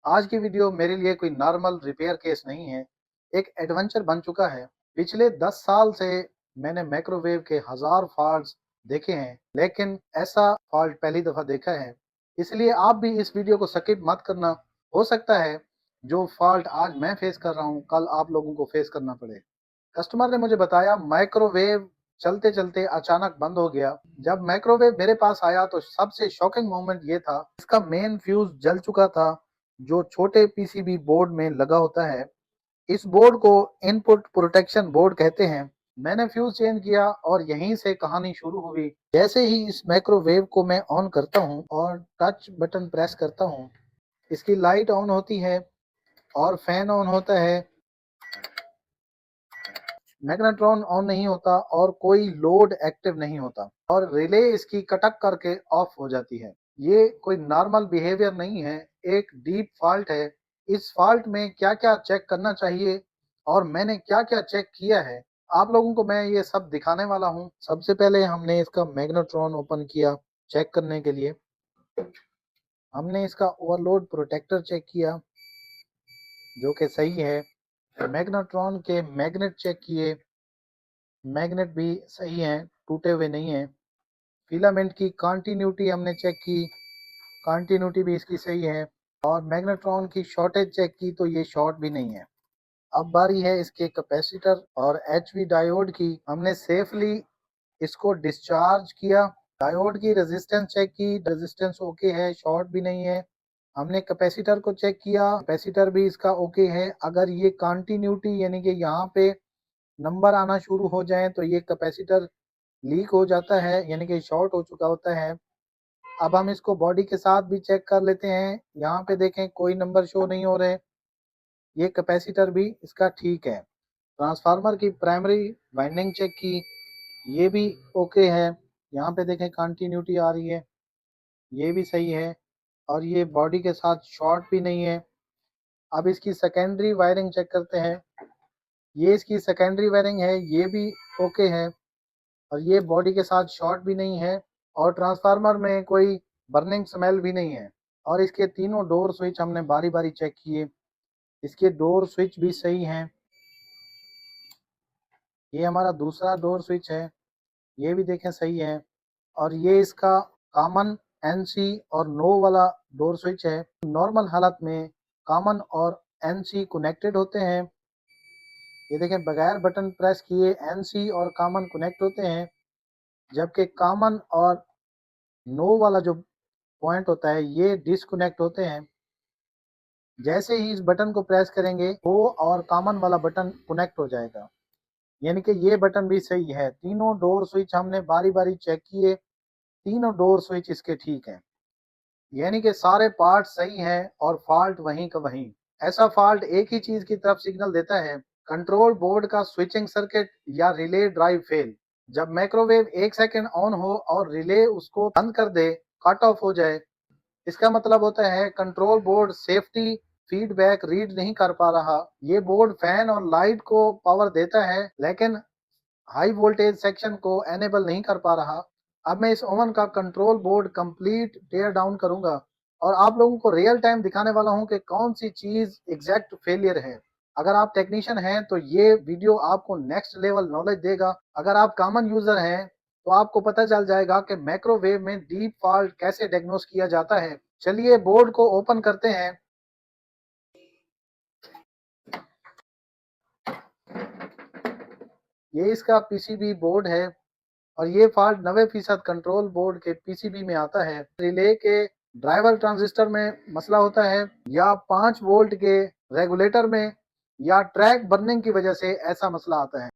आज की वीडियो मेरे लिए कोई नॉर्मल रिपेयर केस नहीं है, एक एडवेंचर बन चुका है। पिछले 10 साल से मैंने माइक्रोवेव के हजार फॉल्ट्स देखे हैं, लेकिन ऐसा फॉल्ट पहली दफा देखा है। इसलिए आप भी इस वीडियो को स्किप मत करना। हो सकता है जो फॉल्ट आज मैं फेस कर रहा हूँ, कल आप लोगों को फेस करना पड़े। कस्टमर ने मुझे बताया माइक्रोवेव चलते चलते अचानक बंद हो गया। जब माइक्रोवेव मेरे पास आया तो सबसे शॉकिंग मोमेंट ये था, इसका मेन फ्यूज जल चुका था जो छोटे पीसीबी बोर्ड में लगा होता है। इस बोर्ड को इनपुट प्रोटेक्शन बोर्ड कहते हैं। मैंने फ्यूज चेंज किया और यहीं से कहानी शुरू हुई। जैसे ही इस माइक्रोवेव को मैं ऑन करता हूं और टच बटन प्रेस करता हूं, इसकी लाइट ऑन होती है और फैन ऑन होता है। मैग्नेट्रॉन ऑन नहीं होता और कोई लोड एक्टिव नहीं होता और रिले इसकी कटक करके ऑफ हो जाती है। ये कोई नॉर्मल बिहेवियर नहीं है, एक डीप फॉल्ट है। इस फॉल्ट में क्या क्या चेक करना चाहिए और मैंने क्या क्या चेक किया है, आप लोगों को मैं ये सब दिखाने वाला हूँ। सबसे पहले हमने इसका मैग्नेट्रॉन ओपन किया चेक करने के लिए। हमने इसका ओवरलोड प्रोटेक्टर चेक किया जो कि सही है। मैग्नेट्रॉन के मैग्नेट चेक किए, मैग्नेट भी सही है, टूटे हुए नहीं है। फिलामेंट की कंटिन्यूटी हमने चेक की, कंटिन्यूटी भी इसकी सही है। और मैग्नेट्रॉन की शॉर्टेज चेक की तो ये शॉर्ट भी नहीं है। अब बारी है इसके कैपेसिटर और एचवी डायोड की। हमने सेफली इसको डिस्चार्ज किया। डायोड की रेजिस्टेंस चेक की, रेजिस्टेंस ओके है, शॉर्ट भी नहीं है। हमने कैपेसिटर को चेक किया, कैपेसिटर भी इसका ओके है। अगर ये कंटिन्यूटी यानी कि यहाँ पे नंबर आना शुरू हो जाए तो ये कैपेसिटर लीक हो जाता है, यानी कि शॉर्ट हो चुका होता है। अब हम इसको बॉडी के साथ भी चेक कर लेते हैं। यहाँ पे देखें कोई नंबर शो नहीं हो रहे। ये कैपेसिटर भी इसका ठीक है। ट्रांसफार्मर की प्राइमरी वाइंडिंग चेक की, ये भी ओके है। यहाँ पे देखें कंटिन्यूटी आ रही है, ये भी सही है और ये बॉडी के साथ शॉर्ट भी नहीं है। अब इसकी सेकेंडरी वायरिंग चेक करते हैं। ये इसकी सेकेंडरी वायरिंग है, ये भी ओके है और ये बॉडी के साथ शॉर्ट भी नहीं है और ट्रांसफार्मर में कोई बर्निंग स्मेल भी नहीं है। और इसके तीनों डोर स्विच हमने बारी बारी चेक किए, इसके डोर स्विच भी सही हैं। ये हमारा दूसरा डोर स्विच है, ये भी देखें सही है। और ये इसका कॉमन एनसी और नो वाला डोर स्विच है। नॉर्मल हालत में कॉमन और एनसी कनेक्टेड होते हैं। ये देखें बगैर बटन प्रेस किए एनसी और कॉमन कनेक्ट होते हैं, जबकि कॉमन और नो वाला जो पॉइंट होता है ये डिस्कनेक्ट होते हैं। जैसे ही इस बटन को प्रेस करेंगे वो और कॉमन वाला बटन कनेक्ट हो जाएगा, यानी कि ये बटन भी सही है। तीनों डोर स्विच हमने बारी बारी चेक किए, तीनों डोर स्विच इसके ठीक हैं, यानी कि सारे पार्ट सही हैं और फॉल्ट वहीं का वहीं। ऐसा फॉल्ट एक ही चीज की तरफ सिग्नल देता है, कंट्रोल बोर्ड का स्विचिंग सर्किट या रिले ड्राइव फेल। जब माइक्रोवेव 1 सेकंड ऑन हो और रिले उसको बंद कर दे, कट ऑफ हो जाए, इसका मतलब होता है control board safety feedback read नहीं कर पा रहा। ये बोर्ड फैन और लाइट को पावर देता है लेकिन हाई वोल्टेज सेक्शन को एनेबल नहीं कर पा रहा। अब मैं इस ओवन का कंट्रोल बोर्ड कंप्लीट टेयर डाउन करूंगा और आप लोगों को रियल टाइम दिखाने वाला हूं कि कौन सी चीज एग्जैक्ट फेलियर है। अगर आप टेक्नीशियन हैं तो ये वीडियो आपको नेक्स्ट लेवल नॉलेज देगा। अगर आप कॉमन यूजर हैं तो आपको पता चल जाएगा कि माइक्रोवेव में डीप फॉल्ट कैसे डायग्नोस किया जाता है। चलिए बोर्ड को ओपन करते हैं। ये इसका पीसीबी बोर्ड है और ये फॉल्ट 90% कंट्रोल बोर्ड के पीसीबी में आता है। रिले के ड्राइवर ट्रांजिस्टर में मसला होता है या 5 वोल्ट के रेगुलेटर में या ट्रैक बर्निंग की वजह से ऐसा मसला आता है।